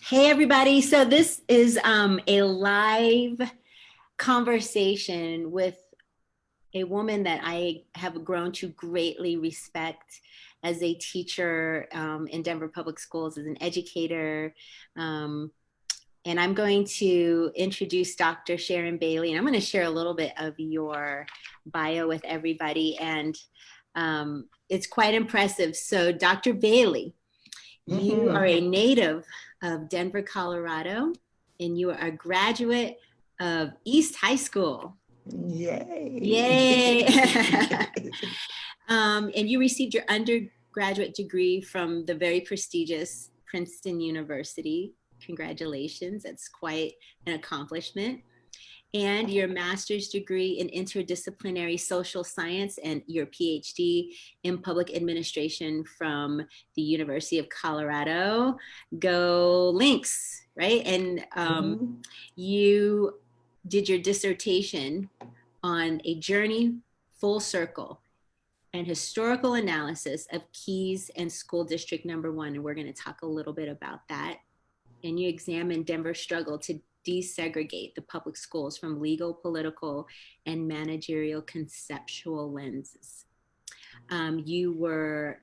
Hey, everybody. So this is a live conversation with a woman that I have grown to greatly respect as a teacher in Denver Public Schools, as an educator. Um, and I'm going to introduce Dr. Sharon Bailey, and I'm going to share a little bit of your bio with everybody. And it's quite impressive. So, Dr. Bailey, you are a native of Denver, Colorado, and you are a graduate of East High School. Yay. Yay. And you received your undergraduate degree from the very prestigious Princeton University. Congratulations. That's quite an accomplishment. And your master's degree in interdisciplinary social science and your Ph.D. in public administration from the University of Colorado. Go Lynx, right? And you did your dissertation on a journey full circle and historical analysis of Keys and School District Number 1. And we're going to talk a little bit about that. And you examined Denver's struggle to desegregate the public schools from legal, political, and managerial conceptual lenses. You were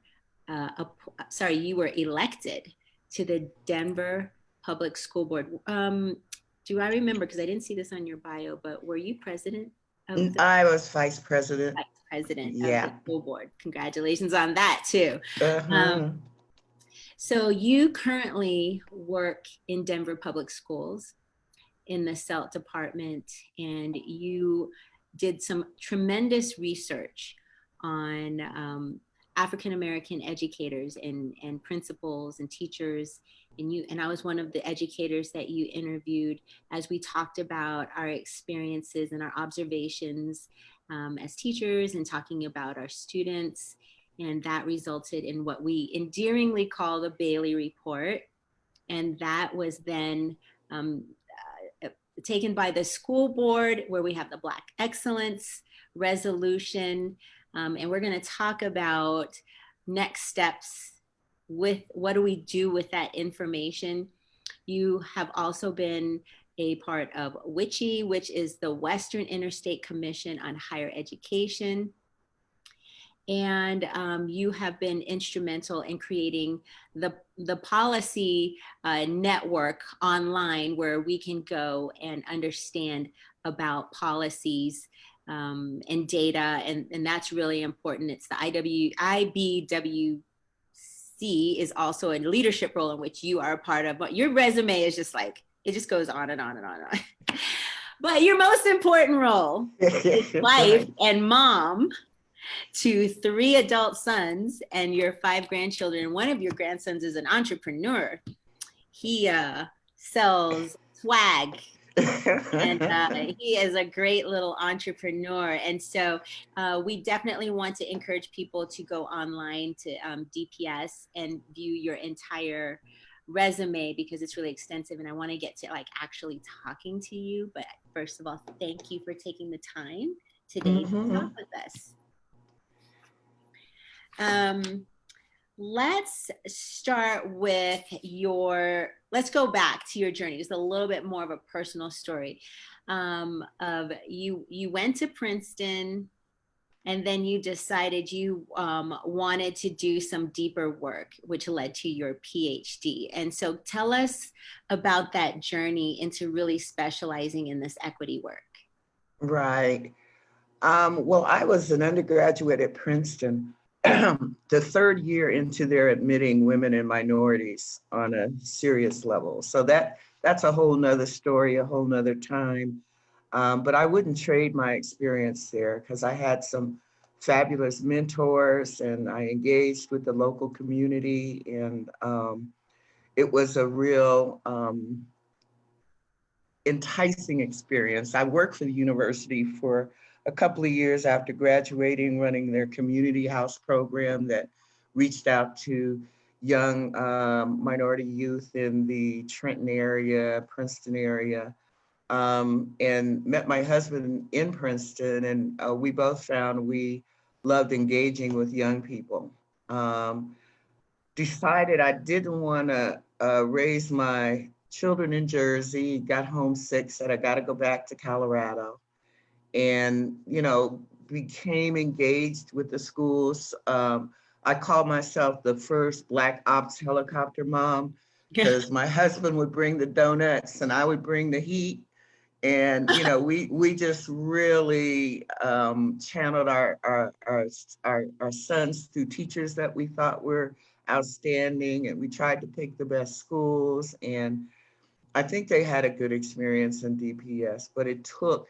elected to the Denver Public School Board. Do I remember, because I didn't see this on your bio, but were you president of the I was vice president. Vice president Yeah. of the school board. Congratulations on that too. Uh-huh. So you currently work in Denver Public Schools in the CELT department, and you did some tremendous research on African-American educators and principals and teachers. And I was one of the educators that you interviewed as we talked about our experiences and our observations as teachers and talking about our students. And that resulted in what we endearingly call the Bailey Report. And that was then taken by the school board, where we have the Black Excellence Resolution. And we're going to talk about next steps with what do we do with that information. You have also been a part of WICHE, which is the Western Interstate Commission on Higher Education. And you have been instrumental in creating the policy network online, where we can go and understand about policies and data, and that's really important. It's the IBWC is also a leadership role in which you are a part of. But your resume is just like, it just goes on and on and on and on. But your most important role is wife and mom to 3 adult sons and your 5 grandchildren. One of your grandsons is an entrepreneur. He sells swag, and he is a great little entrepreneur. And so we definitely want to encourage people to go online to DPS and view your entire resume, because it's really extensive, and I want to get to like actually talking to you. But first of all, thank you for taking the time today to talk with us. Let's start with let's go back to your journey, just a little bit more of a personal story of you went to Princeton, and then you decided you wanted to do some deeper work, which led to your PhD. And so tell us about that journey into really specializing in this equity work. Right. Well, I was an undergraduate at Princeton, the 3rd year into their admitting women and minorities on a serious level. So that's a whole nother story, a whole nother time. But I wouldn't trade my experience there, because I had some fabulous mentors, and I engaged with the local community, and it was a real enticing experience. I worked for the university for a couple of years after graduating, running their community house program that reached out to young minority youth in the Trenton area, Princeton area, and met my husband in Princeton, and we both found we loved engaging with young people. Decided I didn't want to raised my children in Jersey, got homesick, said I got to go back to Colorado, and became engaged with the schools. I call myself the first Black Ops helicopter mom because my husband would bring the donuts and I would bring the heat. And we just really channeled our sons through teachers that we thought were outstanding, and we tried to pick the best schools. And I think they had a good experience in DPS, but it took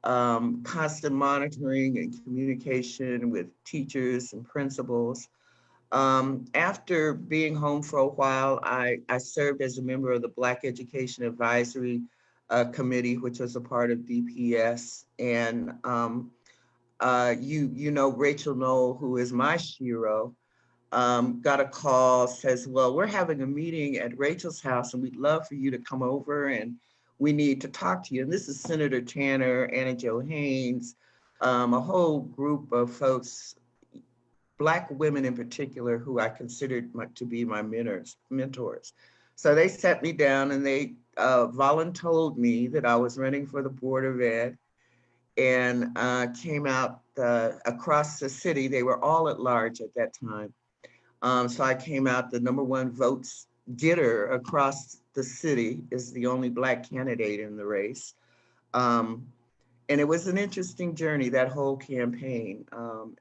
constant monitoring and communication with teachers and principals. After being home for a while, I served as a member of the Black Education Advisory Committee, which was a part of DPS. And Rachel Knoll, who is my shero, got a call, says, well, we're having a meeting at Rachel's house and we'd love for you to come over and we need to talk to you. And this is Senator Tanner, Anna Jo Haynes, a whole group of folks, Black women in particular, who I considered to be my mentors. So they sat me down and they voluntold me that I was running for the Board of Ed, and came out across the city. They were all at large at that time. So I came out the #1 votes getter across the city, is the only Black candidate in the race. And it was an interesting journey, that whole campaign.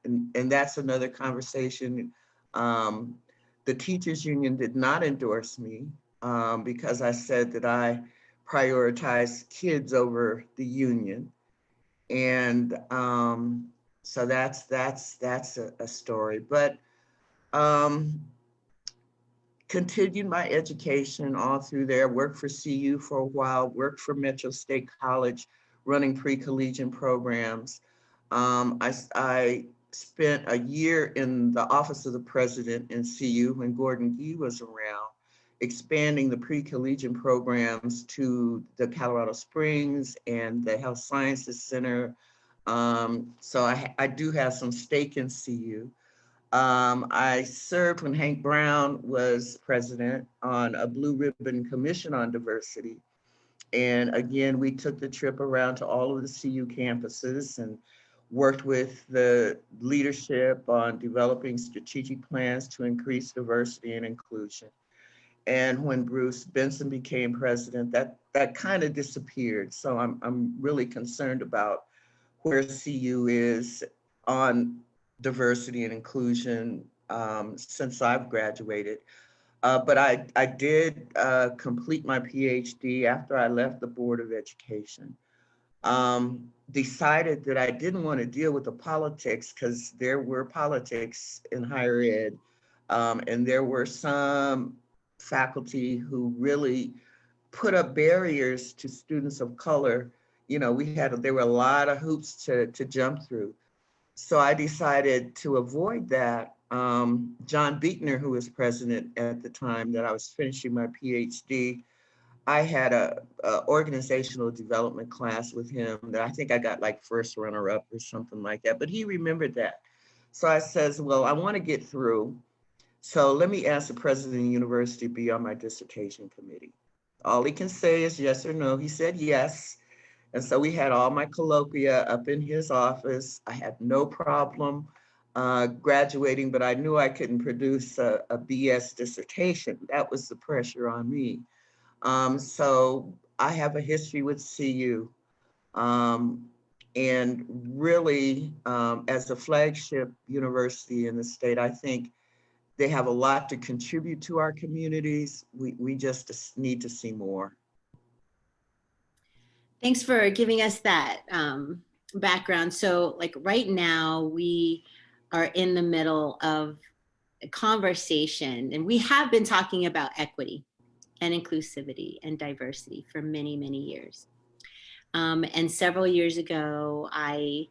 And that's another conversation. The teachers union did not endorse me because I said that I prioritize kids over the union. And so that's a story. But continued my education all through there, worked for CU for a while, worked for Metro State College, running pre-collegiate programs. I spent a year in the office of the president in CU when Gordon Gee was around, expanding the pre-collegiate programs to the Colorado Springs and the Health Sciences Center. So I do have some stake in CU. I served when Hank Brown was president on a Blue Ribbon Commission on Diversity. And again, we took the trip around to all of the CU campuses and worked with the leadership on developing strategic plans to increase diversity and inclusion. And when Bruce Benson became president, that kind of disappeared. So I'm really concerned about where CU is on diversity and inclusion since I've graduated. But I did complete my Ph.D. after I left the Board of Education. Decided that I didn't want to deal with the politics because there were politics in higher ed. And there were some faculty who really put up barriers to students of color. There were a lot of hoops to jump through. So I decided to avoid that. John Beekner, who was president at the time that I was finishing my PhD, I had a organizational development class with him that I think I got like first runner up or something like that, but he remembered that. So I says, well, I want to get through. So let me ask the president of the university to be on my dissertation committee. All he can say is yes or no. He said yes. And so we had all my colloquia up in his office. I had no problem graduating, but I knew I couldn't produce a BS dissertation. That was the pressure on me. So I have a history with CU. And really, as a flagship university in the state, I think they have a lot to contribute to our communities. We just need to see more. Thanks for giving us that background. So like right now we are in the middle of a conversation, and we have been talking about equity and inclusivity and diversity for many, many years. And several years ago, I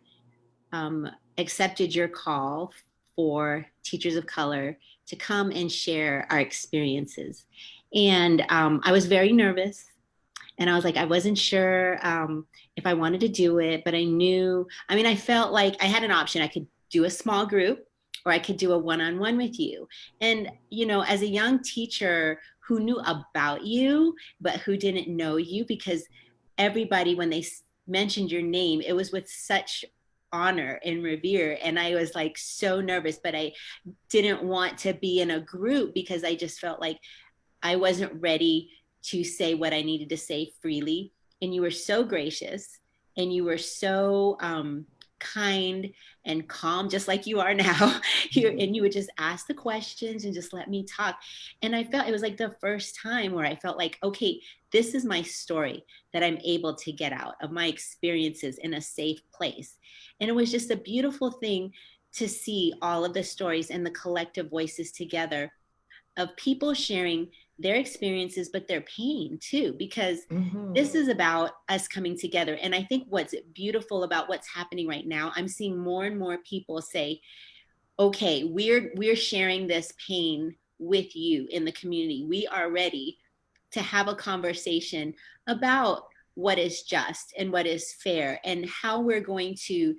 accepted your call for teachers of color to come and share our experiences. And I was very nervous. And I was like, I wasn't sure if I wanted to do it, but I felt like I had an option. I could do a small group or I could do a one-on-one with you. And, as a young teacher who knew about you, but who didn't know you, because everybody, when they mentioned your name, it was with such honor and revere. And I was like so nervous, but I didn't want to be in a group because I just felt like I wasn't ready to say what I needed to say freely. And you were so gracious, and you were so kind and calm, just like you are now. And you would just ask the questions and just let me talk. And I felt it was like the first time where I felt like, okay, this is my story that I'm able to get out of my experiences in a safe place. And it was just a beautiful thing to see all of the stories and the collective voices together of people sharing their experiences, but their pain too, because this is about us coming together. And I think what's beautiful about what's happening right now, I'm seeing more and more people say, okay, we're sharing this pain with you in the community. We are ready to have a conversation about what is just and what is fair, and how we're going to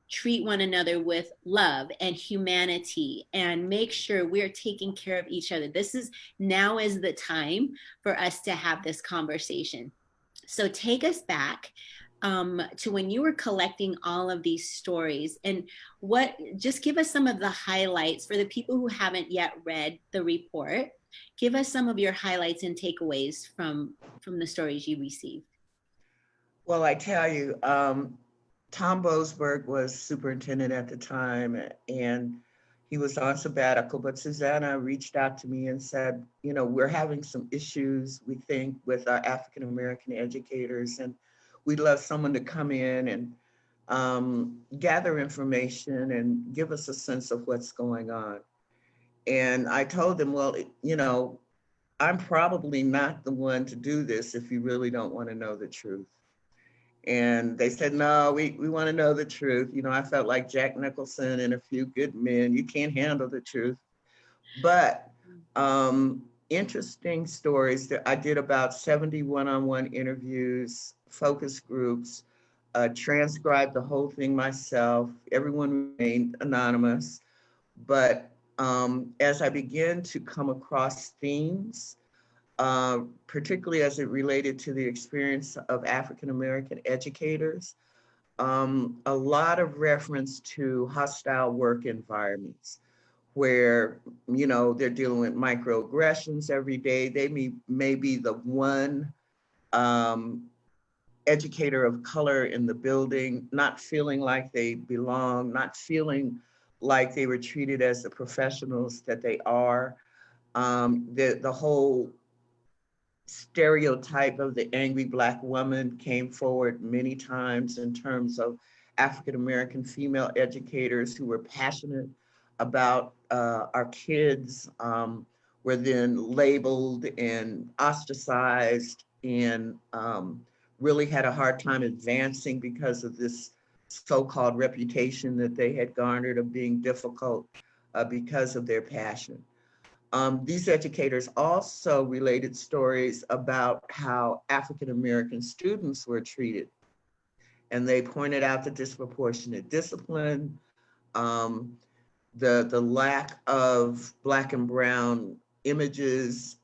treat one another with love and humanity, and make sure we're taking care of each other. Now is the time for us to have this conversation. So take us back to when you were collecting all of these stories, and just give us some of the highlights for the people who haven't yet read the report. Give us some of your highlights and takeaways from the stories you received. Well, I tell you, Tom Boasberg was superintendent at the time, and he was on sabbatical, but Susanna reached out to me and said, we're having some issues, we think, with our African-American educators, and we'd love someone to come in and gather information and give us a sense of what's going on. And I told them, well, I'm probably not the one to do this if you really don't want to know the truth. And they said, no, we want to know the truth. I felt like Jack Nicholson and A Few Good Men. You can't handle the truth. But interesting stories. That I did about 70 one-on-one interviews, focus groups, transcribed the whole thing myself. Everyone remained anonymous. But as I began to come across themes, particularly as it related to the experience of African-American educators, a lot of reference to hostile work environments where, they're dealing with microaggressions every day. They may be the one educator of color in the building, not feeling like they belong, not feeling like they were treated as the professionals that they are. The whole stereotype of the angry Black woman came forward many times in terms of African-American female educators who were passionate about our kids, were then labeled and ostracized, and really had a hard time advancing because of this so-called reputation that they had garnered of being difficult because of their passion. These educators also related stories about how African-American students were treated. And they pointed out the disproportionate discipline, the lack of Black and brown images,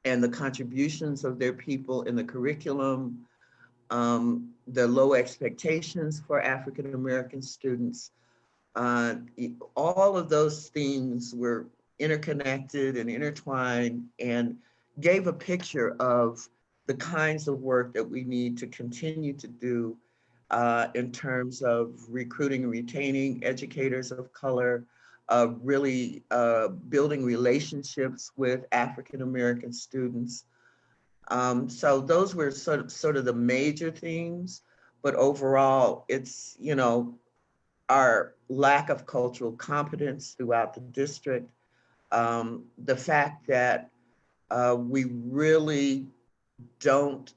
and the contributions of their people in the curriculum, the low expectations for African-American students. All of those themes were interconnected and intertwined, and gave a picture of the kinds of work that we need to continue to do in terms of recruiting and retaining educators of color, really building relationships with African-American students. So those were sort of the major themes, but overall it's, our lack of cultural competence throughout the district, the fact that we really don't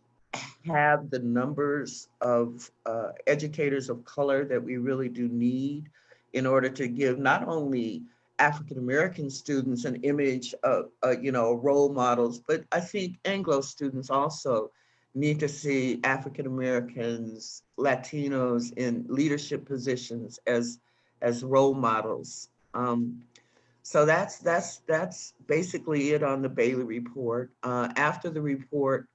have the numbers of educators of color that we really do need in order to give not only African-American students an image of, role models, but I think Anglo students also need to see African-Americans, Latinos in leadership positions as role models. So that's basically it on the Bailey report. After the report,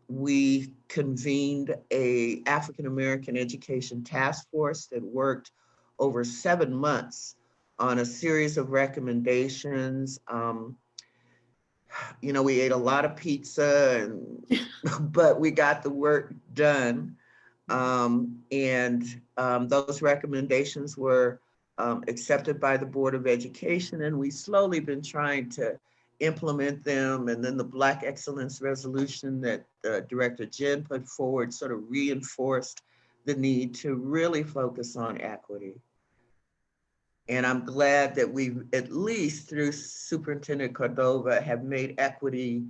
we convened a African American education task force that worked over 7 months on a series of recommendations. We ate a lot of pizza, but we got the work done. And those recommendations were accepted by the Board of Education, and we slowly been trying to implement them. And then the Black Excellence Resolution that Director Jen put forward sort of reinforced the need to really focus on equity. And I'm glad that we, at least through Superintendent Cordova, have made equity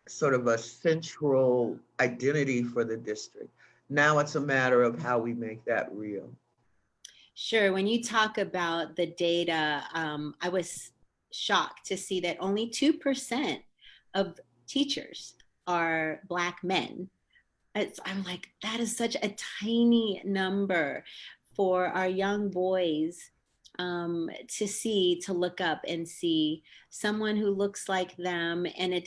sort of a central identity for the district. Now it's a matter of how we make that real. Sure. When you talk about the data, I was shocked to see that only 2% of teachers are Black men. I'm like, that is such a tiny number for our young boys to look up and see someone who looks like them. And it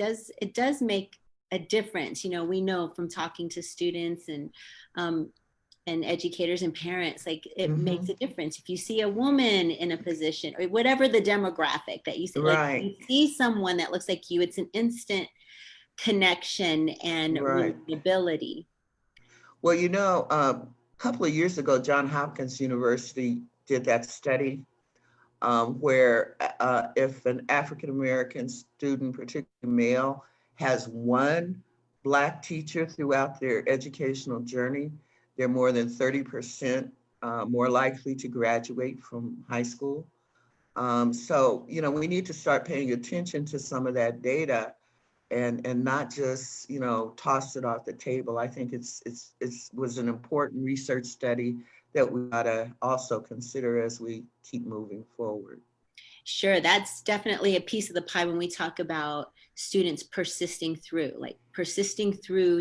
does make a difference. We know from talking to students and educators and parents, like it makes a difference. If you see a woman in a position or whatever the demographic that you see, like you see someone that looks like you, it's an instant connection and relatability. Well, a couple of years ago, Johns Hopkins University did that study where if an African-American student, particularly male, has one Black teacher throughout their educational journey, they're more than 30% more likely to graduate from high school. So, we need to start paying attention to some of that data and not just, toss it off the table. I think it was an important research study that we ought to also consider as we keep moving forward. Sure, that's definitely a piece of the pie when we talk about students persisting through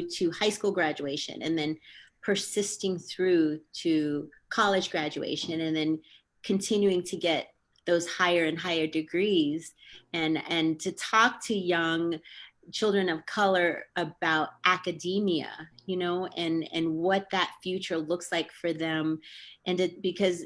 to high school graduation, and then persisting through to college graduation, and then continuing to get those higher and higher degrees, and to talk to young children of color about academia, and what that future looks like for them. And because,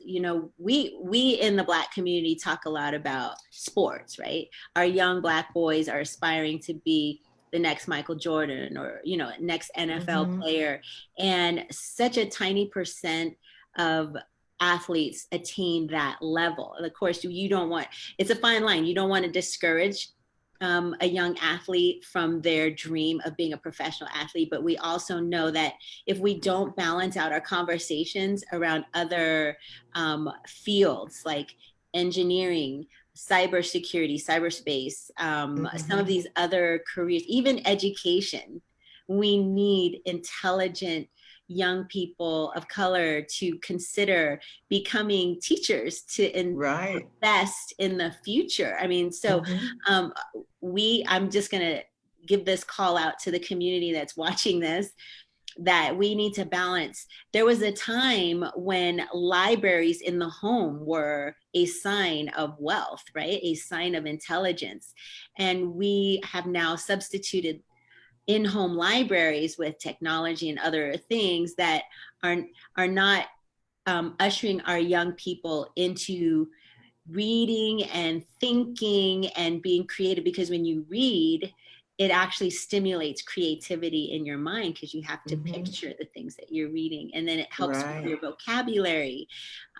we in the Black community talk a lot about sports, right? Our young Black boys are aspiring to be the next Michael Jordan or, next NFL player. And such a tiny percent of athletes attain that level. And of course, it's a fine line. You don't want to discourage a young athlete from their dream of being a professional athlete. But we also know that if we don't balance out our conversations around other fields like engineering, cybersecurity, cyberspace, some of these other careers, even education, we need intelligent young people of color to consider becoming teachers to invest in the future. I mean, so I'm just going to give this call out to the community that's watching this, that we need to balance. There was a time when libraries in the home were a sign of wealth, right? A sign of intelligence. And we have now substituted in-home libraries with technology and other things that are not ushering our young people into reading and thinking and being creative. Because when you read, it actually stimulates creativity in your mind, because you have to picture the things that you're reading, and then it helps with your vocabulary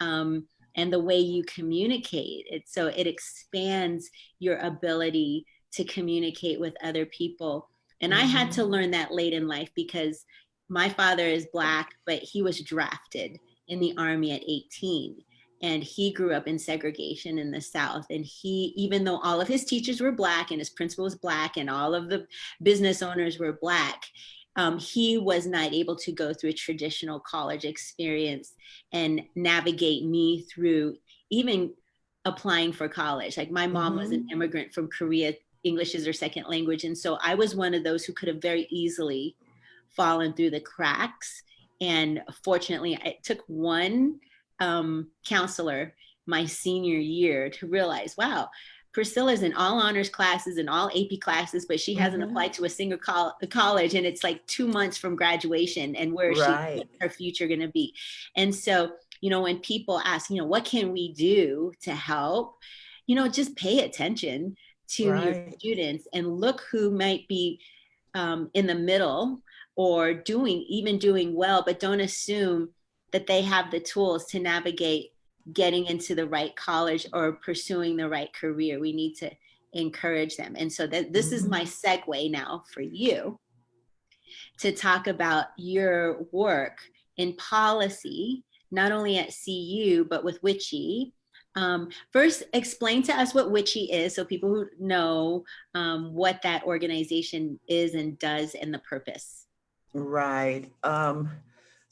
and the way you communicate. So it expands your ability to communicate with other people. And I had to learn that late in life, because my father is Black, but he was drafted in the Army at 18. And he grew up in segregation in the South. And even though all of his teachers were Black and his principal was Black and all of the business owners were Black, he was not able to go through a traditional college experience and navigate me through even applying for college. Like my mom was an immigrant from Korea. English is their second language. And so I was one of those who could have very easily fallen through the cracks. And fortunately, it took one counselor my senior year to realize, wow, Priscilla's in all honors classes and all AP classes, but she hasn't Mhm. applied to a single college, and it's like 2 months from graduation, and where is she, Right, what's her future going to be? And so, when people ask, what can we do to help? Just pay attention to your right, students and look who might be in the middle or even doing well, but don't assume that they have the tools to navigate getting into the right college or pursuing the right career. We need to encourage them. And so this is mhm, my segue now for you to talk about your work in policy, not only at CU, but with WICHE. First, explain to us what WICHE is so people who know what that organization is and does and the purpose. right.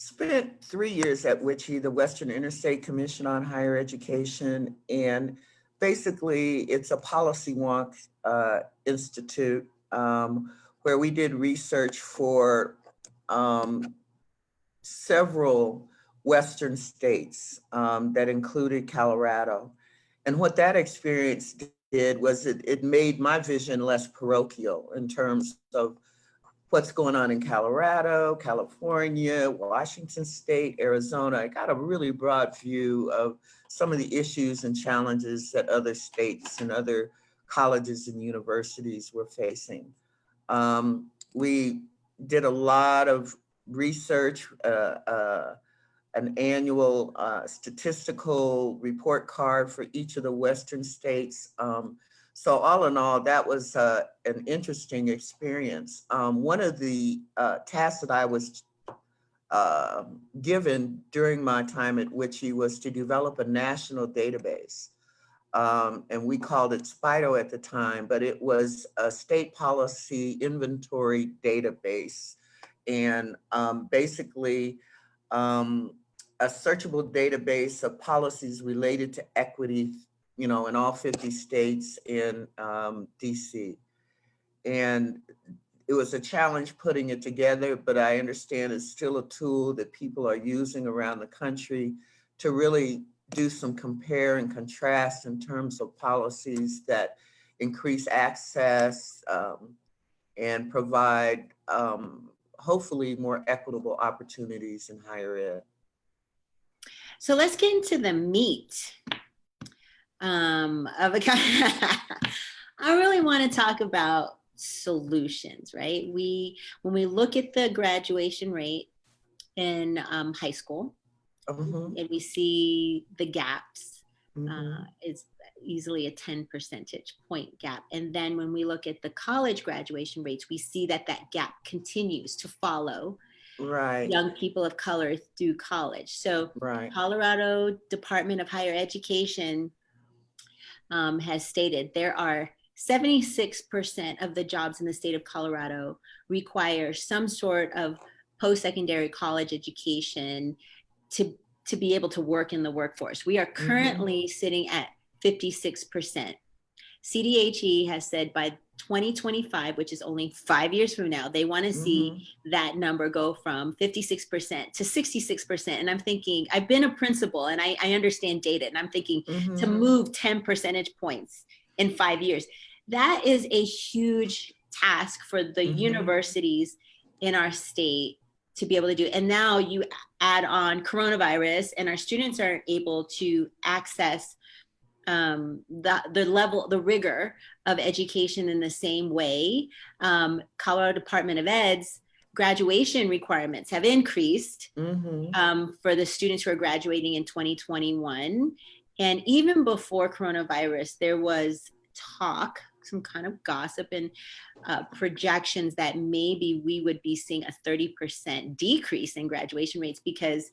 Spent 3 years at WICHE, the Western Interstate Commission on Higher Education, and basically it's a policy wonk institute where we did research for several Western states that included Colorado. And what that experience did was it made my vision less parochial in terms of what's going on in Colorado, California, Washington State, Arizona. I got a really broad view of some of the issues and challenges that other states and other colleges and universities were facing. We did a lot of research, an annual statistical report card for each of the Western states. So all in all, that was an interesting experience. One of the tasks that I was given during my time at WICHE was to develop a national database. And we called it SPIDO at the time, but it was a state policy inventory database. And basically, a searchable database of policies related to equity, in all 50 states in DC. And it was a challenge putting it together, but I understand it's still a tool that people are using around the country to really do some compare and contrast in terms of policies that increase access and provide hopefully more equitable opportunities in higher ed. So let's get into the meat of a I really want to talk about solutions, right? When we look at the graduation rate in high school, Mhm, and we see the gaps, mhm. it's easily a 10 percentage point gap. And then when we look at the college graduation rates, we see that that gap continues to follow Right, young people of color through college. So right. Colorado Department of Higher Education has stated there are 76% of the jobs in the state of Colorado require some sort of post-secondary college education to to be able to work in the workforce. We are Mhm, currently sitting at 56%. CDHE has said by 2025, which is only 5 years from now, they want to see mhm, that number go from 56% to 66%. And I'm thinking, I've been a principal and I understand data, and I'm thinking to mhm, move 10 percentage points in 5 years, that is a huge task for the mhm. universities in our state to be able to do. And now you add on coronavirus, and our students are able to access the rigor of education in the same way. Colorado Department of Ed's graduation requirements have increased Mhm. for the students who are graduating in 2021. And even before coronavirus, there was talk, some kind of gossip and projections that maybe we would be seeing a 30% decrease in graduation rates because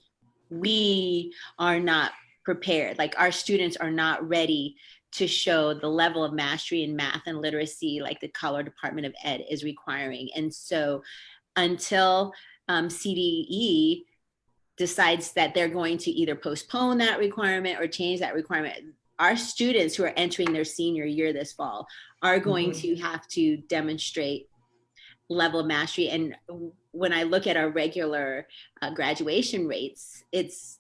we are not prepared. Like our students are not ready to show the level of mastery in math and literacy like the Colorado Department of Ed is requiring. And so until CDE decides that they're going to either postpone that requirement or change that requirement, our students who are entering their senior year this fall are going Mhm. to have to demonstrate level of mastery. And when I look at our regular graduation rates, it's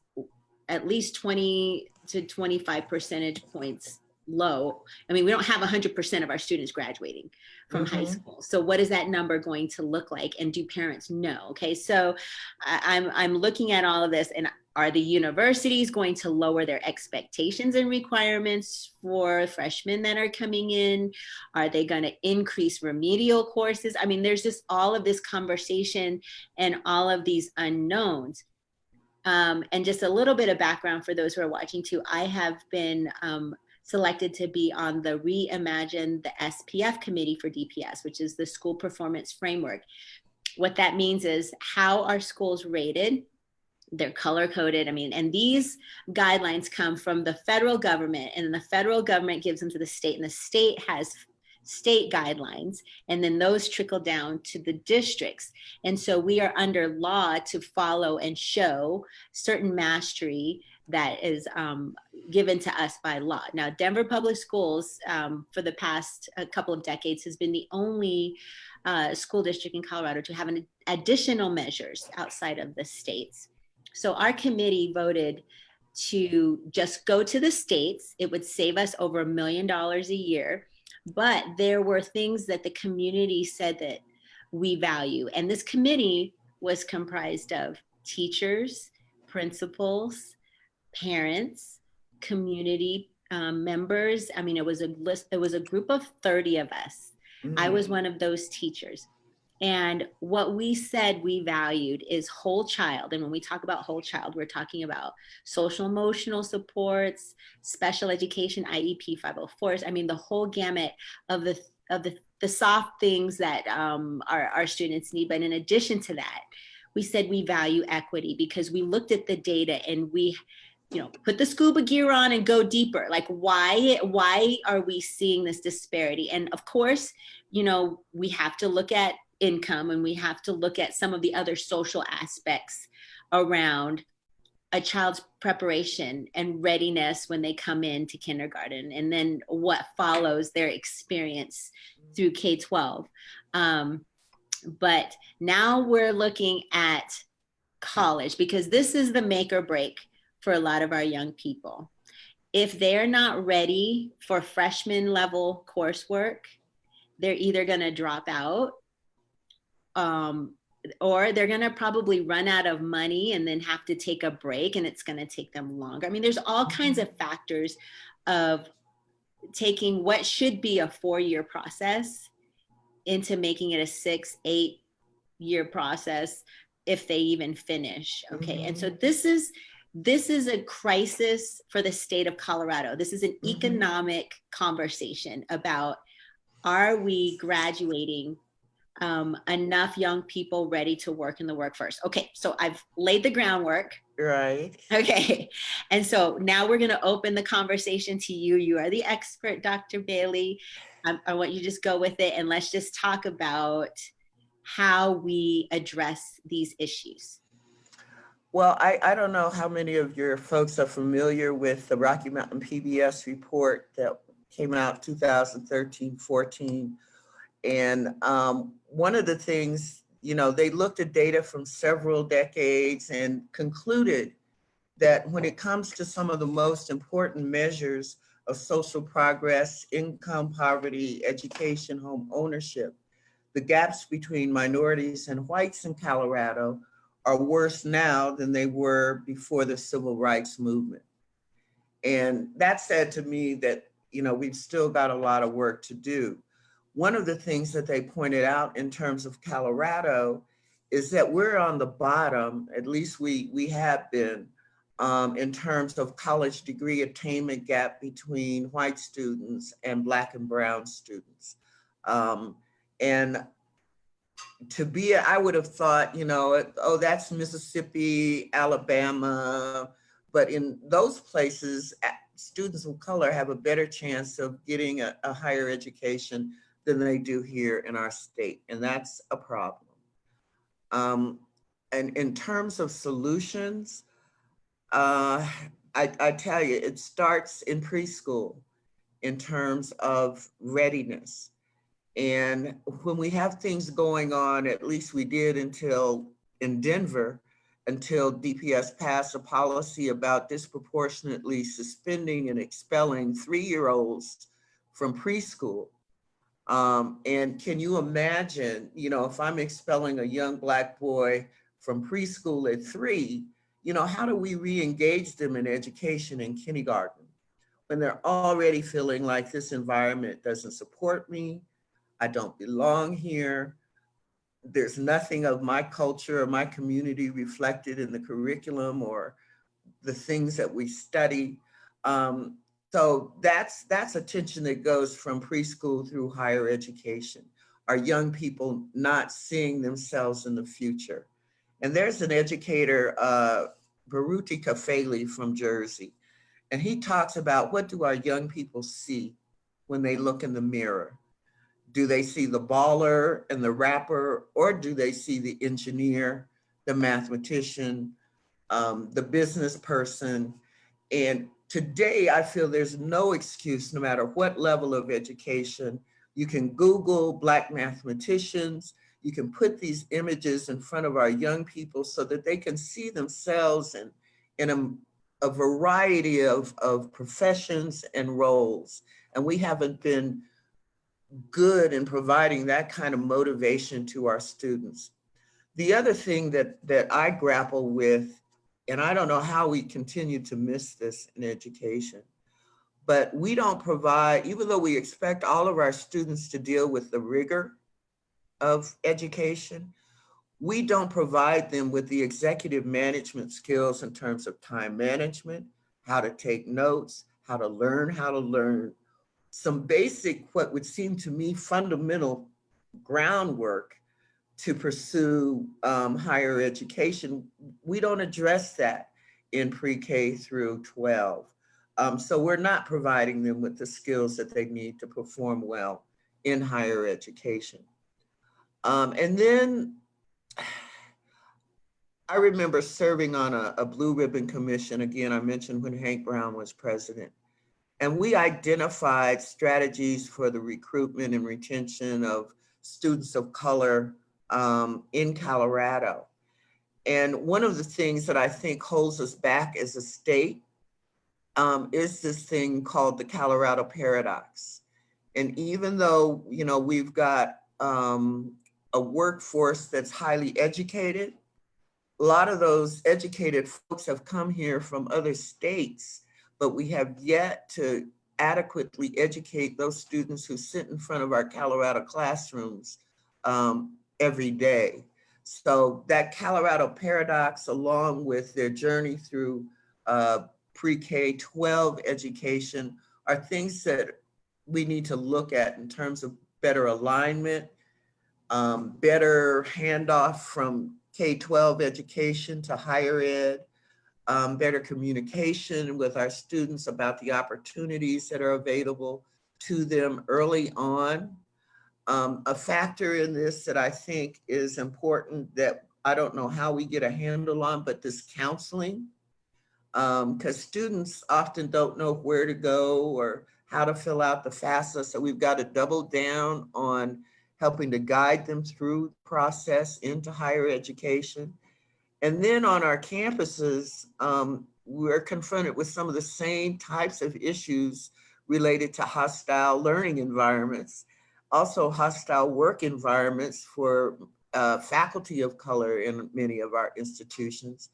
at least 20 to 25 percentage points low. I mean, we don't have 100% of our students graduating from high school. So what is that number going to look like? And do parents know? Okay, so I'm looking at all of this, and are the universities going to lower their expectations and requirements for freshmen that are coming in? Are they going to increase remedial courses? I mean, there's just all of this conversation and all of these unknowns. And just a little bit of background for those who are watching too, I have been selected to be on the Reimagine the SPF committee for DPS, which is the School Performance Framework. What that means is how are schools rated? They're color coded. I mean, and these guidelines come from the federal government, and the federal government gives them to the state, and the state has state guidelines, and then those trickle down to the districts. And so we are under law to follow and show certain mastery that is given to us by law. Now, Denver Public Schools for the past couple of decades has been the only school district in Colorado to have an additional measures outside of the states. So our committee voted to just go to the states. It would save us over $1 million a year. But there were things that the community said that we value. And this committee was comprised of teachers, principals, parents, community members. I mean, it was a group of 30 of us. I was one of those teachers. And what we said we valued is whole child. And when we talk about whole child, we're talking about social emotional supports, special education, IEP 504s. I mean, the whole gamut of the soft things that our students need. But in addition to that, we said we value equity because we looked at the data and we, put the scuba gear on and go deeper. Like, why are we seeing this disparity? And of course, we have to look at income, and we have to look at some of the other social aspects around a child's preparation and readiness when they come into kindergarten, and then what follows their experience through K-12. But now we're looking at college, because this is the make or break for a lot of our young people. If they're not ready for freshman level coursework, they're either going to drop out, or they're going to probably run out of money and then have to take a break, and it's going to take them longer. I mean, there's all kinds of factors of taking what should be a 4-year process into making it a 6-8 year process if they even finish. Okay. And so this is a crisis for the state of Colorado. This is an economic conversation about, are we graduating enough young people ready to work in the workforce? Okay, so I've laid the groundwork. Right. Okay, and so now we're going to open the conversation to you. You are the expert, Dr. Bailey. I want you to just go with it, and let's just talk about how we address these issues. Well, I don't know how many of your folks are familiar with the Rocky Mountain PBS report that came out 2013-14. And one of the things, they looked at data from several decades and concluded that when it comes to some of the most important measures of social progress, income, poverty, education, home ownership, the gaps between minorities and whites in Colorado are worse now than they were before the civil rights movement. And that said to me that, we've still got a lot of work to do. One of the things that they pointed out in terms of Colorado is that we're on the bottom, at least we have been, in terms of college degree attainment gap between white students and Black and brown students. And I would have thought, that's Mississippi, Alabama, but in those places, students of color have a better chance of getting a higher education than they do here in our state, and that's a problem. And in terms of solutions, I tell you, it starts in preschool in terms of readiness. And when we have things going on, at least we did until in Denver, until DPS passed a policy about disproportionately suspending and expelling 3-year-olds from preschool. And can you imagine, if I'm expelling a young Black boy from preschool at 3, how do we re-engage them in education in kindergarten when they're already feeling like this environment doesn't support me, I don't belong here, there's nothing of my culture or my community reflected in the curriculum or the things that we study. So that's a tension that goes from preschool through higher education. Are young people not seeing themselves in the future? And there's an educator, Baruti Kafeli from Jersey, and he talks about, what do our young people see when they look in the mirror? Do they see the baller and the rapper, or do they see the engineer, the mathematician, the business person? And today I feel there's no excuse, no matter what level of education. You can Google Black mathematicians, you can put these images in front of our young people so that they can see themselves in a variety of professions and roles. And we haven't been good in providing that kind of motivation to our students. The other thing that I grapple with, and I don't know how we continue to miss this in education, but we don't provide, even though we expect all of our students to deal with the rigor of education, we don't provide them with the executive management skills in terms of time management, how to take notes, how to learn, some basic, what would seem to me fundamental groundwork to pursue higher education. We don't address that in pre-K through 12. So we're not providing them with the skills that they need to perform well in higher education. And then I remember serving on a Blue Ribbon Commission. Again, I mentioned when Hank Brown was president. And we identified strategies for the recruitment and retention of students of color in Colorado. And one of the things that I think holds us back as a state is this thing called the Colorado paradox. And even though, we've got a workforce that's highly educated, a lot of those educated folks have come here from other states, but we have yet to adequately educate those students who sit in front of our Colorado classrooms every day. So that Colorado paradox, along with their journey through pre-K 12 education, are things that we need to look at in terms of better alignment, better handoff from K-12 education to higher ed, better communication with our students about the opportunities that are available to them early on. A factor in this that I think is important that I don't know how we get a handle on, but this counseling, because students often don't know where to go or how to fill out the FAFSA. So we've got to double down on helping to guide them through the process into higher education. And then on our campuses, we're confronted with some of the same types of issues related to hostile learning environments, also hostile work environments for faculty of color in many of our institutions.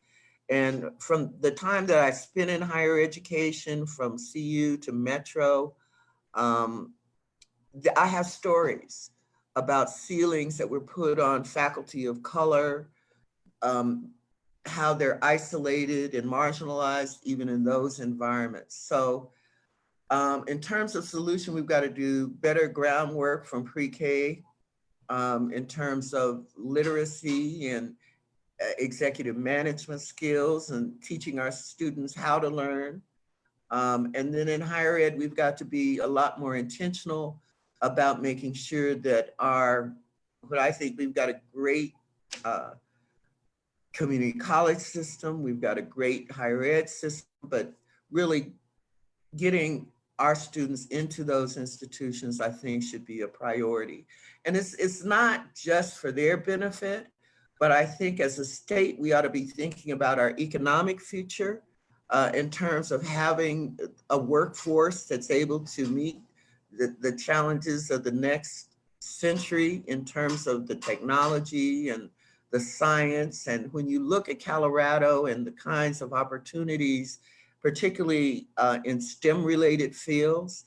And from the time that I spent in higher education, from CU to Metro, I have stories about ceilings that were put on faculty of color, how they're isolated and marginalized even in those environments. So in terms of solution, we've got to do better groundwork from pre-K in terms of literacy and executive management skills and teaching our students how to learn. And then in higher ed, we've got to be a lot more intentional about making sure that what I think we've got a great community college system, we've got a great higher ed system, but really getting our students into those institutions, I think, should be a priority. And it's not just for their benefit, But I think as a state, we ought to be thinking about our economic future in terms of having a workforce that's able to meet the challenges of the next century in terms of the technology and the science. And when you look at Colorado and the kinds of opportunities, particularly in STEM related fields,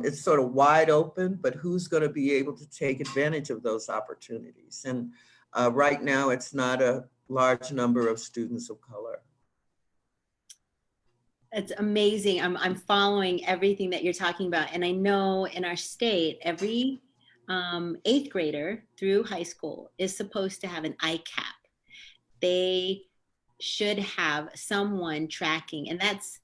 it's sort of wide open, but who's going to be able to take advantage of those opportunities? And right now, it's not a large number of students of color. It's amazing. I'm following everything that you're talking about. And I know in our state, every eighth grader through high school is supposed to have an ICAP. They should have someone tracking, and that's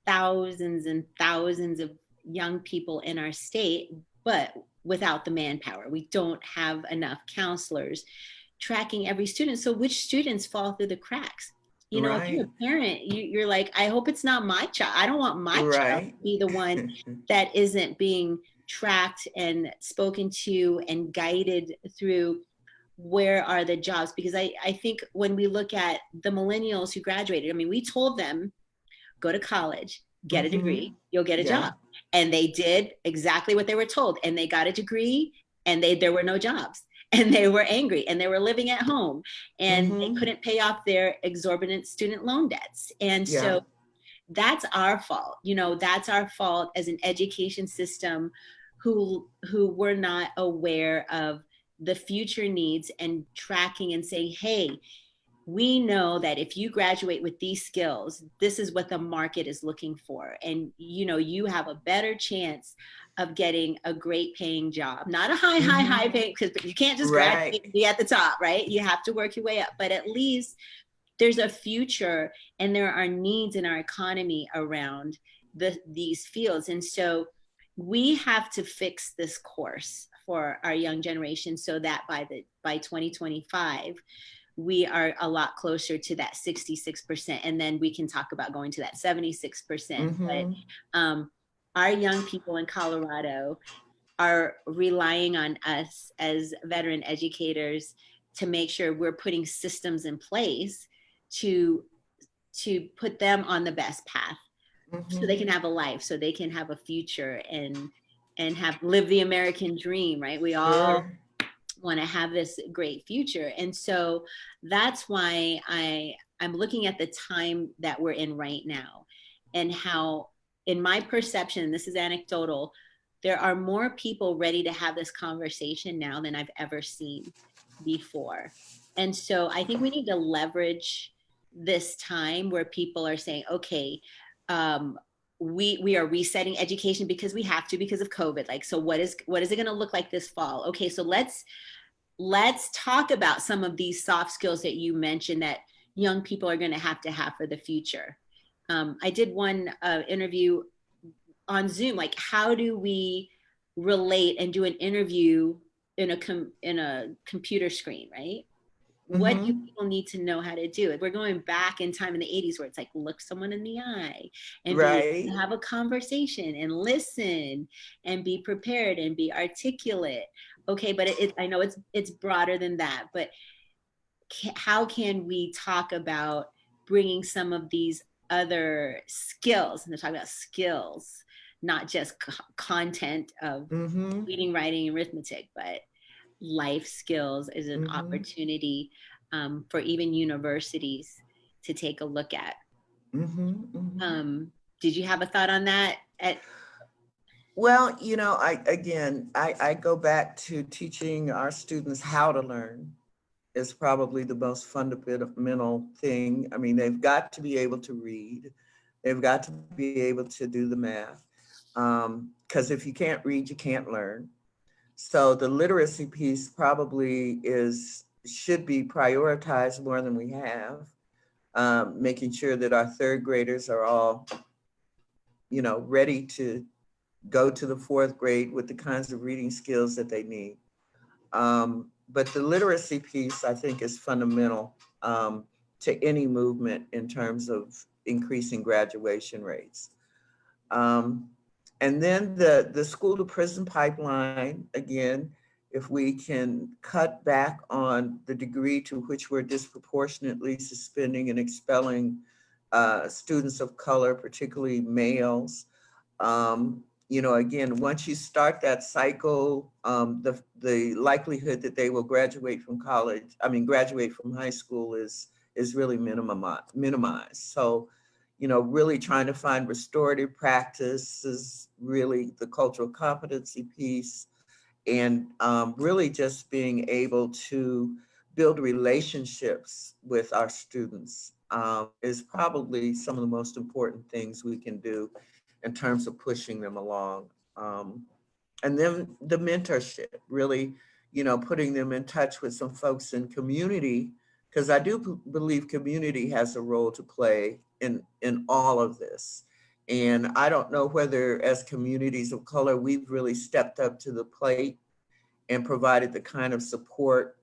thousands and thousands of young people in our state, but without the manpower. We don't have enough counselors tracking every student. So which students fall through the cracks? You know, if you're a parent, you're like, I hope it's not my child. I don't want my child to be the one that isn't being tracked and spoken to and guided through where are the jobs. Because I think when we look at the millennials who graduated, I mean, we told them, go to college, get a degree, you'll get a job. And they did exactly what they were told. And they got a degree and there were no jobs. And they were angry and they were living at home and they couldn't pay off their exorbitant student loan debts. And so that's our fault. You know, that's our fault as an education system who were not aware of the future needs and tracking and saying, hey, we know that if you graduate with these skills, this is what the market is looking for. And, you know, you have a better chance of getting a great paying job, not a high paying, because you can't just graduate and be at the top, right? You have to work your way up, but at least there's a future and there are needs in our economy around these fields. And so we have to fix this course for our young generation so that by 2025, we are a lot closer to that 66%. And then we can talk about going to that 76%. But our young people in Colorado are relying on us as veteran educators to make sure we're putting systems in place to put them on the best path so they can have a life, so they can have a future and live the American dream, right? We all want to have this great future. And so that's why I'm looking at the time that we're in right now and how, in my perception, and this is anecdotal, there are more people ready to have this conversation now than I've ever seen before. And so I think we need to leverage this time where people are saying, okay, we are resetting education because we have to, because of COVID. Like, so what is it going to look like this fall? Okay, so let's talk about some of these soft skills that you mentioned that young people are going to have for the future. I did one interview on Zoom, like how do we relate and do an interview in a computer screen, right? What do people need to know how to do? We're going back in time in the 80s where it's like, look someone in the eye and have a conversation and listen and be prepared and be articulate. Okay, but I know it's broader than that, but how can we talk about bringing some of these other skills, and they're talking about skills, not just content of reading, writing, and arithmetic, but life skills is an opportunity for even universities to take a look at. Did you have a thought on that? Well, you know, I go back to teaching our students how to learn is probably the most fundamental thing. I mean, they've got to be able to read. They've got to be able to do the math. Because if you can't read, you can't learn. So the literacy piece probably should be prioritized more than we have, making sure that our third graders are all, you know, ready to go to the fourth grade with the kinds of reading skills that they need. But the literacy piece, I think, is fundamental to any movement in terms of increasing graduation rates. And then the school to prison pipeline, again, if we can cut back on the degree to which we're disproportionately suspending and expelling students of color, particularly males. Again, once you start that cycle, the likelihood that they will graduate from college, graduate from high school is really minimized. So, really trying to find restorative practices, really the cultural competency piece, and really just being able to build relationships with our students is probably some of the most important things we can do in terms of pushing them along. And then the mentorship, really, putting them in touch with some folks in community, because I do believe community has a role to play in all of this. And I don't know whether as communities of color, we've really stepped up to the plate and provided the kind of support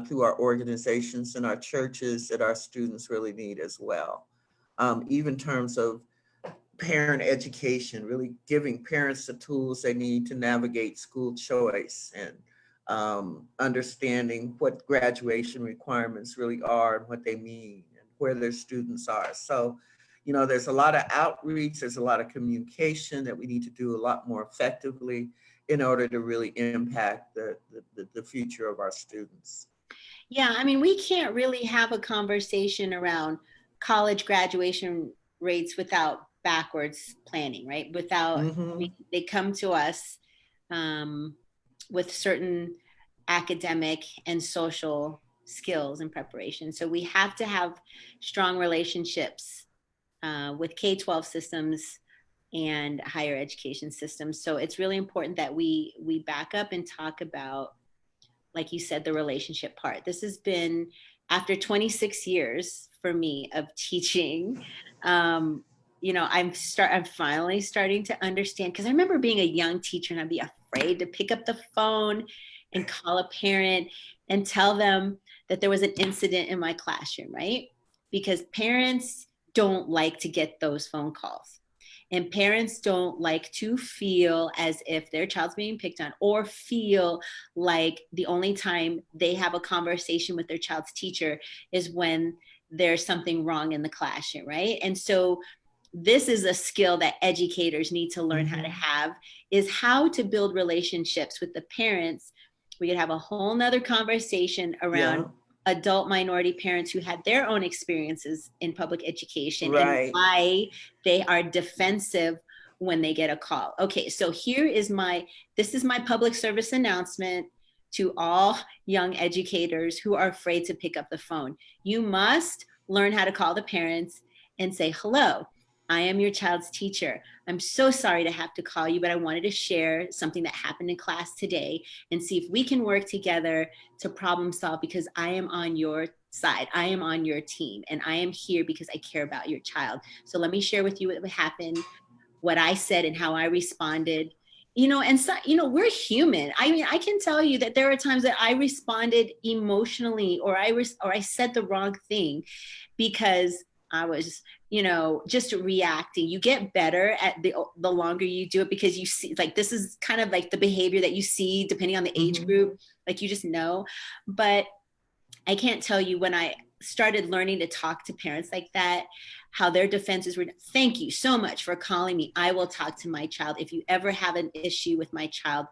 through our organizations and our churches that our students really need as well. Even in terms of parent education, really giving parents the tools they need to navigate school choice, and understanding what graduation requirements really are and what they mean and where their students are. So, there's a lot of outreach, there's a lot of communication that we need to do a lot more effectively in order to really impact the future of our students. Yeah, I mean, we can't really have a conversation around college graduation rates without backwards planning, right? Without, I mean, they come to us with certain academic and social skills and preparation. So we have to have strong relationships with K-12 systems and higher education systems. So it's really important that we back up and talk about, like you said, the relationship part. This has been after 26 years for me of teaching. I'm finally starting to understand, because I remember being a young teacher and I'd be afraid to pick up the phone and call a parent and tell them that there was an incident in my classroom, right? Because parents don't like to get those phone calls. And parents don't like to feel as if their child's being picked on, or feel like the only time they have a conversation with their child's teacher is when there's something wrong in the classroom, right? And so this is a skill that educators need to learn how to have, is how to build relationships with the parents. We could have a whole nother conversation around adult minority parents who had their own experiences in public education, and why they are defensive when they get a call. Okay, so this is my public service announcement to all young educators who are afraid to pick up the phone. You must learn how to call the parents and say, hello, I am your child's teacher. I'm so sorry to have to call you, but I wanted to share something that happened in class today and see if we can work together to problem solve, because I am on your side. I am on your team, and I am here because I care about your child. So let me share with you what happened, what I said, and how I responded. And so, we're human. I mean, I can tell you that there are times that I responded emotionally, or I said the wrong thing because I was, just reacting. You get better at the longer you do it, because you see, like, this is kind of like the behavior that you see depending on the age group, like you just know. But I can't tell you, when I started learning to talk to parents like that, how their defenses were, thank you so much for calling me. I will talk to my child. If you ever have an issue with my child,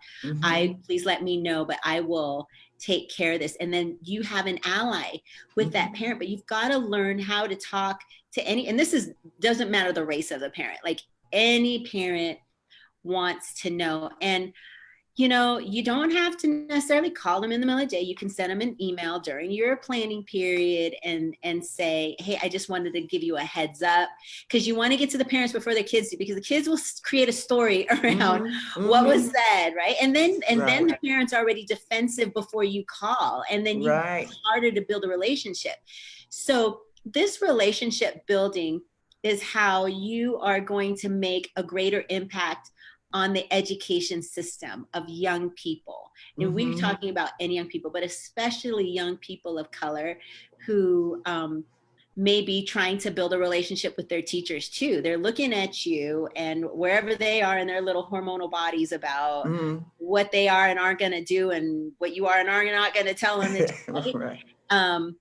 please let me know, but I will take care of this. And then you have an ally with that parent, but you've got to learn how to talk to and this doesn't matter the race of the parent, like any parent wants to know. And you don't have to necessarily call them in the middle of the day. You can send them an email during your planning period and say, hey, I just wanted to give you a heads up, because you want to get to the parents before the kids do, because the kids will create a story around what was said, right? And then the parents are already defensive before you call, and then it's harder to build a relationship. So this relationship building is how you are going to make a greater impact on the education system of young people. And we're talking about any young people, but especially young people of color who maybe trying to build a relationship with their teachers too. They're looking at you and wherever they are in their little hormonal bodies about what they are and aren't going to do and what you are and are not going to tell them to do, Right.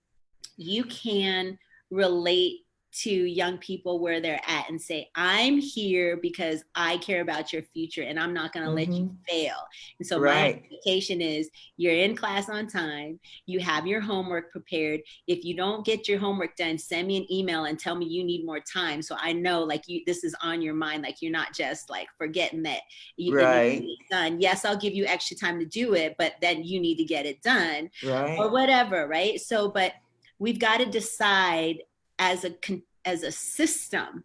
you can relate to young people where they're at and say, I'm here because I care about your future and I'm not going to let you fail. And so my expectation is you're in class on time, you have your homework prepared. If you don't get your homework done, send me an email and tell me you need more time. So I know like this is on your mind, like you're not just like forgetting that you need to get it done. Yes, I'll give you extra time to do it, but then you need to get it done or whatever, right? So, but we've got to decide as a system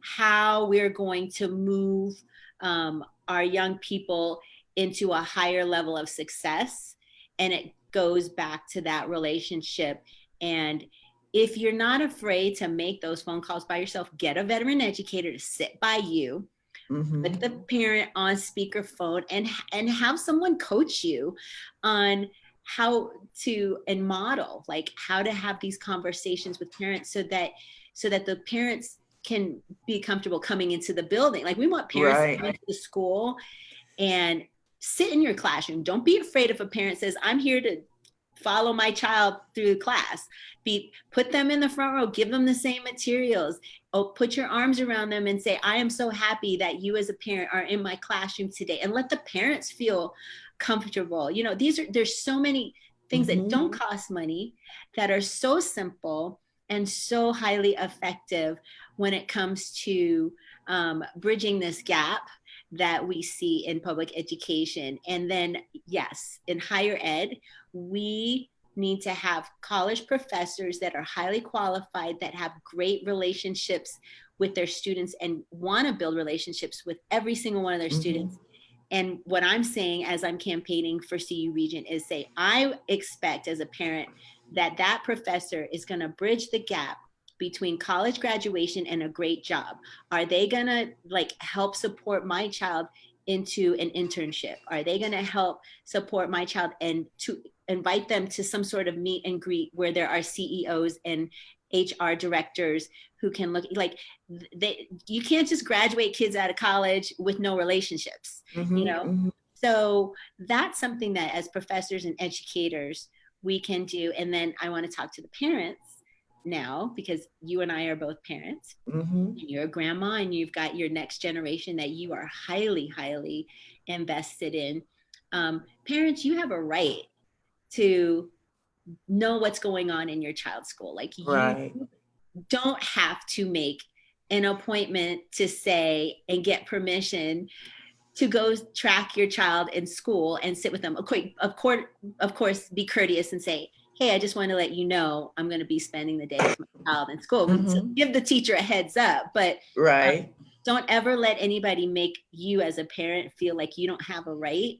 how we're going to move our young people into a higher level of success. And it goes back to that relationship. And if you're not afraid to make those phone calls by yourself, get a veteran educator to sit by you, put the parent on speakerphone and have someone coach you on how to and model like how to have these conversations with parents so that the parents can be comfortable coming into the building. Like we want parents to come into the school and sit in your classroom. Don't be afraid if a parent says, I'm here to follow my child through class. Put them in the front row, give them the same materials. Put your arms around them and say, I am so happy that you as a parent are in my classroom today, and let the parents feel comfortable. You know, there's so many things that don't cost money that are so simple and so highly effective when it comes to bridging this gap that we see in public education. And then, yes, in higher ed, we need to have college professors that are highly qualified, that have great relationships with their students and want to build relationships with every single one of their students. And what I'm saying as I'm campaigning for CU Regent is say, I expect as a parent that that professor is going to bridge the gap between college graduation and a great job. Are they going to like help support my child into an internship? Are they going to help support my child and to invite them to some sort of meet and greet where there are CEOs and HR directors who can look like you can't just graduate kids out of college with no relationships, you know? So that's something that as professors and educators we can do. And then I want to talk to the parents now, because you and I are both parents, and you're a grandma and you've got your next generation that you are highly, highly invested in. Parents, you have a right to know what's going on in your child's school. Like you don't have to make an appointment to say and get permission to go track your child in school and sit with them. Of course, be courteous and say, hey, I just want to let you know I'm going to be spending the day with my child in school. So give the teacher a heads up, but don't ever let anybody make you as a parent feel like you don't have a right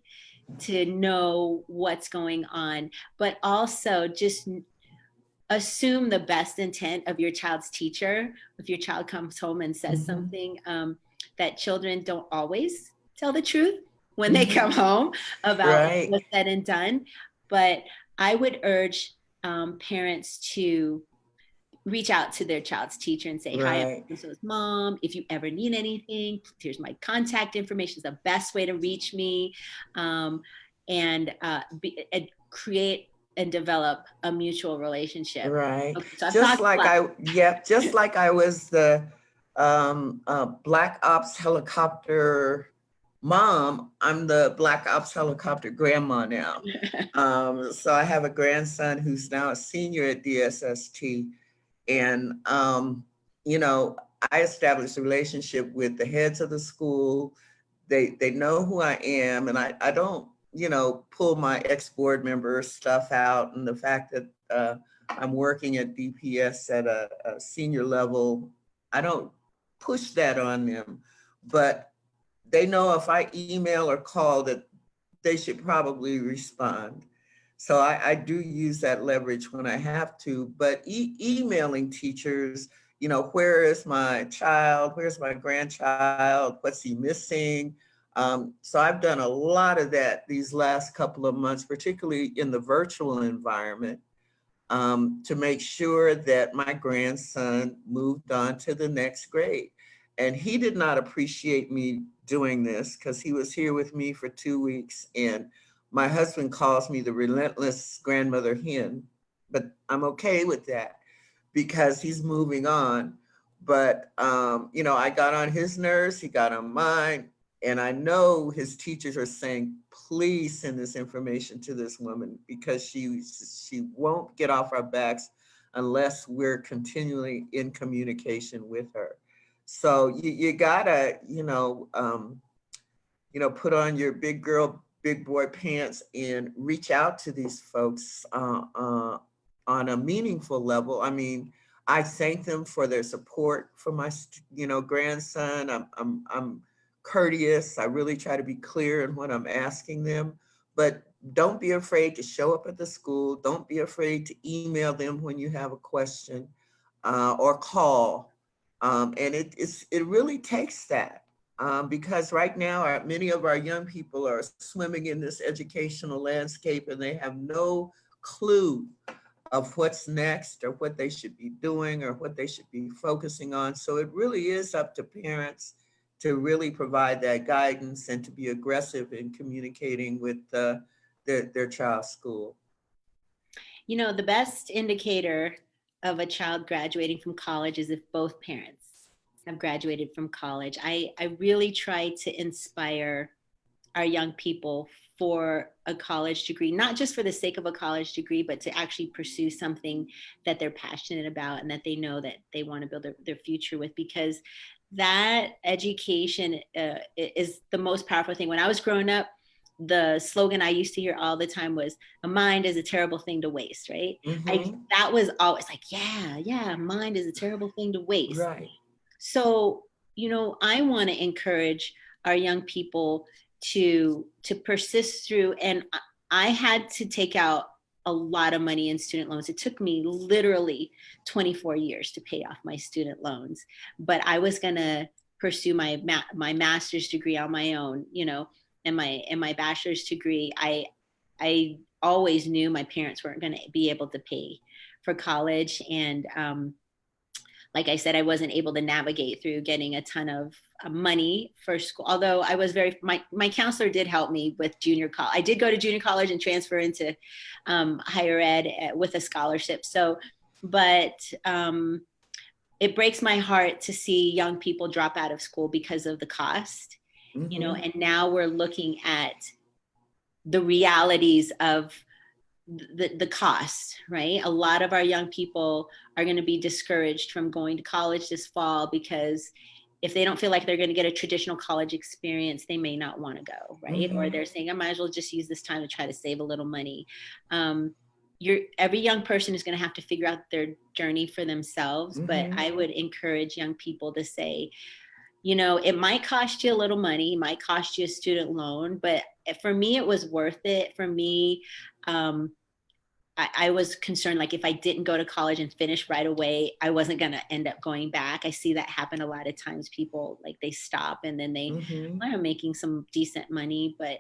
to know what's going on, but also just assume the best intent of your child's teacher. If your child comes home and says something, that children don't always tell the truth when they come home about what's said and done. But I would urge parents to reach out to their child's teacher and say, hi, I'm so-and-so's mom. If you ever need anything, here's my contact information. Is the best way to reach me. And create and develop a mutual relationship. Okay, so just like I was the Black Ops helicopter mom, I'm the Black Ops helicopter grandma now. So I have a grandson who's now a senior at DSST. And, you know, I established a relationship with the heads of the school. They know who I am, and I don't, you know, pull my ex-board member stuff out, and the fact that I'm working at DPS at a senior level, I don't push that on them, but they know if I email or call that they should probably respond. So I do use that leverage when I have to, but emailing teachers, you know, where is my child? Where's my grandchild? What's he missing? So I've done a lot of that these last couple of months, particularly in the virtual environment. to make sure that my grandson moved on to the next grade. And he did not appreciate me doing this because he was here with me for 2 weeks. And my husband calls me the relentless grandmother hen, but I'm okay with that because he's moving on. But, I got on his nerves, he got on mine. And I know his teachers are saying, please send this information to this woman because she won't get off our backs unless we're continually in communication with her. So you gotta, put on your big girl, big boy pants and reach out to these folks on a meaningful level. I mean, I thank them for their support for my, grandson. I'm courteous. I really try to be clear in what I'm asking them, but don't be afraid to show up at the school. Don't be afraid to email them when you have a question or call. And it really takes that because right now many of our young people are swimming in this educational landscape and they have no clue of what's next or what they should be doing or what they should be focusing on. So it really is up to parents to really provide that guidance and to be aggressive in communicating with their child's school. The best indicator of a child graduating from college is if both parents have graduated from college. I really try to inspire our young people for a college degree, not just for the sake of a college degree, but to actually pursue something that they're passionate about and that they know that they want to build their future with, because that education is the most powerful thing. When I was growing up, the slogan I used to hear all the time was, a mind is a terrible thing to waste, right? Mm-hmm. That was always like, yeah, mind is a terrible thing to waste. Right. So, I want to encourage our young people to persist through. And I had to take out a lot of money in student loans. It took me literally 24 years to pay off my student loans, but I was going to pursue my master's degree on my own, and my bachelor's degree. I always knew my parents weren't going to be able to pay for college. And like I said, I wasn't able to navigate through getting a ton of money for school. Although I was my counselor did help me with junior college. I did go to junior college and transfer into higher ed with a scholarship. So, but it breaks my heart to see young people drop out of school because of the cost, Mm-hmm. and now we're looking at the realities of the cost, right? A lot of our young people are going to be discouraged from going to college this fall because if they don't feel like they're going to get a traditional college experience, they may not want to go, right? Mm-hmm. Or they're saying, I might as well just use this time to try to save a little money. Every young person is going to have to figure out their journey for themselves, but I would encourage young people to say, it might cost you a little money, might cost you a student loan, but for me, it was worth it. For me, I was concerned, like if I didn't go to college and finish right away, I wasn't going to end up going back. I see that happen a lot of times. People, like, they stop and then they are making some decent money, but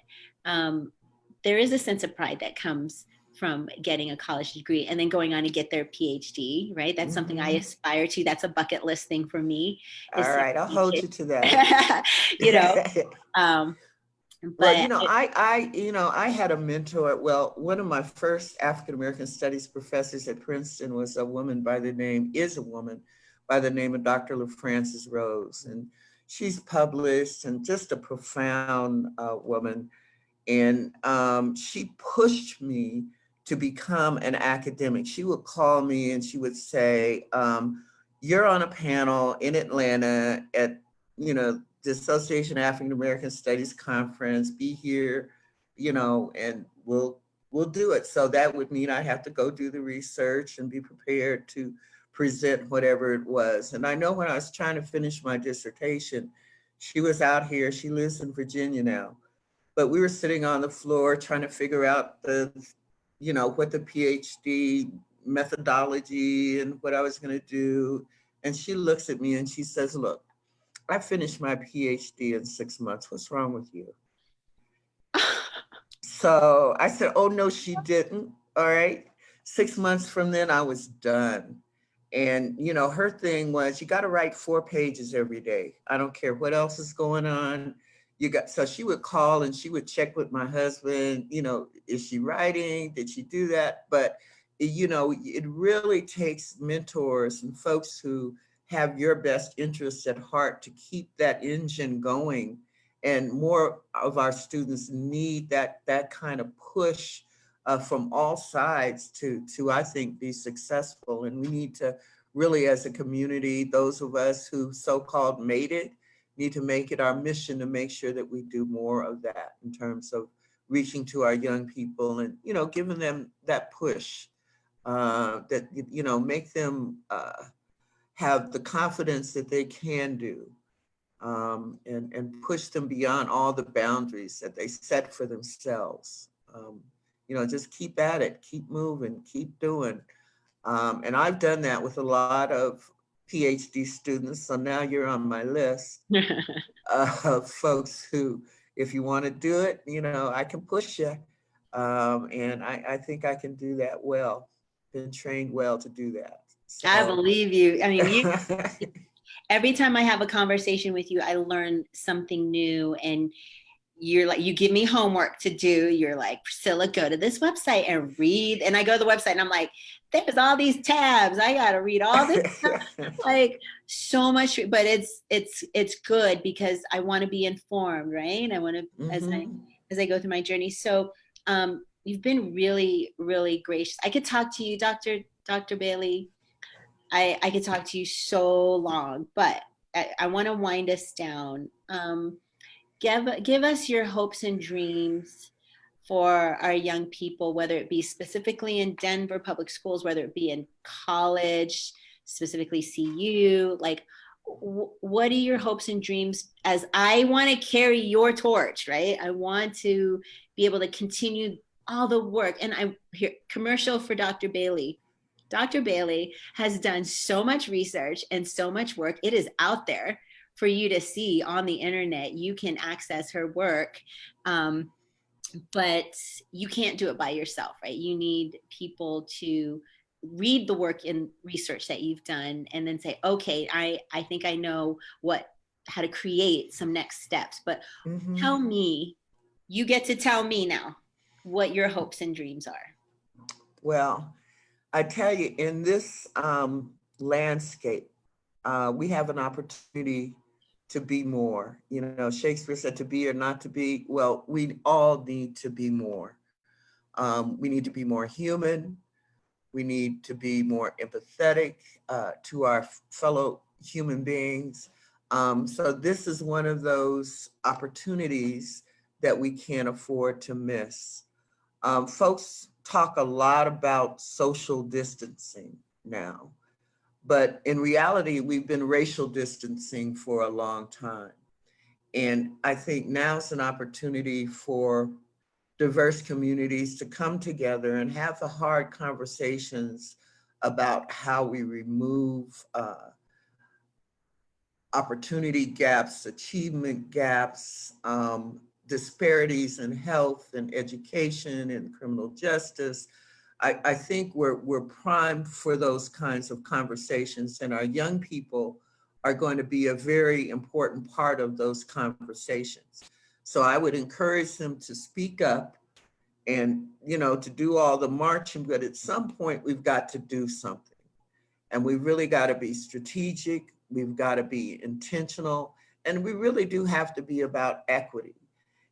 there is a sense of pride that comes from getting a college degree and then going on to get their Ph.D., right? That's something I aspire to. That's a bucket list thing for me. All right, I'll hold you to that. But well, I had a mentor. Well, one of my first African American studies professors at Princeton is a woman by the name of Dr. LaFrancis Rose, and she's published and just a profound woman. And she pushed me to become an academic. She would call me and she would say, "You're on a panel in Atlanta at the Association of African American Studies conference. Be here, and we'll do it." So that would mean I have to go do the research and be prepared to present whatever it was. And I know when I was trying to finish my dissertation, she was out here. She lives in Virginia now, but we were sitting on the floor trying to figure out what the PhD methodology and what I was going to do. And she looks at me and she says, "Look, I finished my PhD in 6 months. What's wrong with you?" So I said, "Oh, no, she didn't." All right. 6 months from then, I was done. And, her thing was, you got to write 4 pages every day. I don't care what else is going on. So she would call and she would check with my husband, is she writing? Did she do that? But, it really takes mentors and folks who have your best interests at heart to keep that engine going. And more of our students need that kind of push from all sides to I think be successful. And we need to really, as a community, those of us who so-called made it, need to make it our mission to make sure that we do more of that in terms of reaching to our young people and giving them that push that make them have the confidence that they can do. And push them beyond all the boundaries that they set for themselves. Just keep at it, keep moving, keep doing. And I've done that with a lot of Ph.D. students. So now you're on my list of folks who, if you want to do it, I can push you. And I think I can do that well. Been trained well to do that. So. I believe you. I mean, every time I have a conversation with you, I learn something new, and you're like, you give me homework to do. You're like, Priscilla, go to this website and read. And I go to the website and I'm like, there's all these tabs. I got to read all this stuff. Like so much, but it's good because I want to be informed, right? I want to, as I go through my journey. So you've been really, really gracious. I could talk to you, Dr. Bailey. I could talk to you so long, but I want to wind us down. Give us your hopes and dreams for our young people, whether it be specifically in Denver public schools, whether it be in college, specifically CU. Like, what are your hopes and dreams? As I want to carry your torch, right? I want to be able to continue all the work. And I hear commercial for Dr. Bailey. Dr. Bailey has done so much research and so much work. It is out there for you to see on the internet. You can access her work, but you can't do it by yourself, right? You need people to read the work and research that you've done and then say, okay, I think I know how to create some next steps. But tell me, you get to tell me now what your hopes and dreams are. Well, I tell you, in this landscape, we have an opportunity to be more. Shakespeare said to be or not to be. Well, we all need to be more. We need to be more human. We need to be more empathetic to our fellow human beings. So this is one of those opportunities that we can't afford to miss. Folks talk a lot about social distancing now. But in reality, we've been racial distancing for a long time. And I think now's an opportunity for diverse communities to come together and have the hard conversations about how we remove opportunity gaps, achievement gaps, disparities in health and education and criminal justice. I think we're primed for those kinds of conversations, and our young people are going to be a very important part of those conversations. So I would encourage them to speak up and, to do all the marching, but at some point we've got to do something. And we really got to be strategic, we've got to be intentional, and we really do have to be about equity.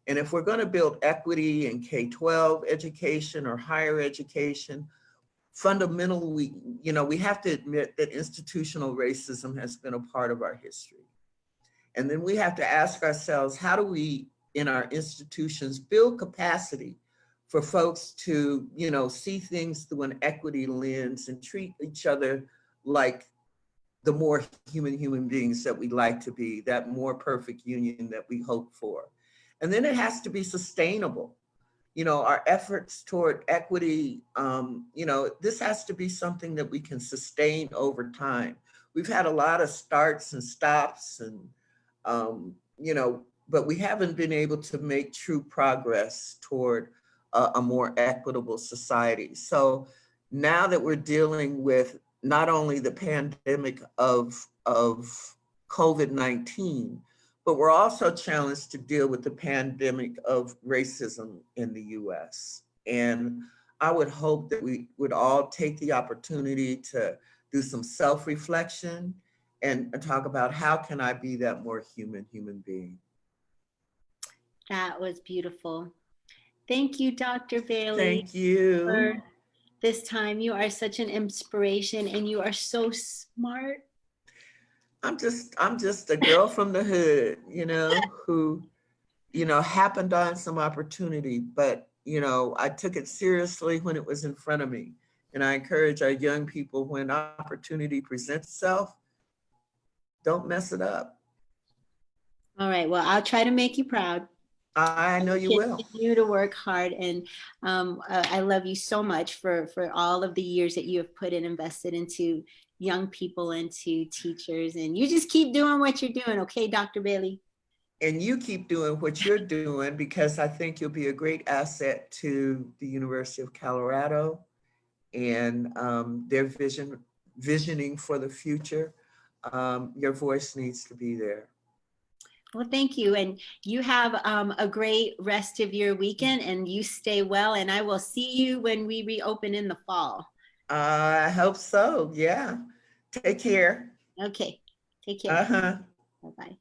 And if we're going to build equity in K-12 education or higher education, fundamentally, we have to admit that institutional racism has been a part of our history. And then we have to ask ourselves, how do we, in our institutions, build capacity for folks to, see things through an equity lens and treat each other like the more human beings that we like to be, that more perfect union that we hope for. And then it has to be sustainable. Our efforts toward equity, this has to be something that we can sustain over time. We've had a lot of starts and stops and, but we haven't been able to make true progress toward a more equitable society. So, now that we're dealing with not only the pandemic of COVID-19, but we're also challenged to deal with the pandemic of racism in the US. And I would hope that we would all take the opportunity to do some self-reflection and talk about how can I be that more human being. That was beautiful. Thank you, Dr. Bailey, Thank you. for this time. You are such an inspiration and you are so smart. I'm just a girl from the hood, who, happened on some opportunity, but, I took it seriously when it was in front of me. And I encourage our young people, when opportunity presents itself, don't mess it up. All right. Well, I'll try to make you proud. I know you will. Continue to work hard, and I love you so much for all of the years that you have put and invested into young people, into teachers, and you just keep doing what you're doing, okay, Dr. Bailey? And you keep doing what you're doing, because I think you'll be a great asset to the University of Colorado and their visioning for the future. Your voice needs to be there. Well, thank you. And you have a great rest of your weekend, and you stay well. And I will see you when we reopen in the fall. I hope so. Yeah. Take care. Okay. Take care. Uh-huh. Bye-bye.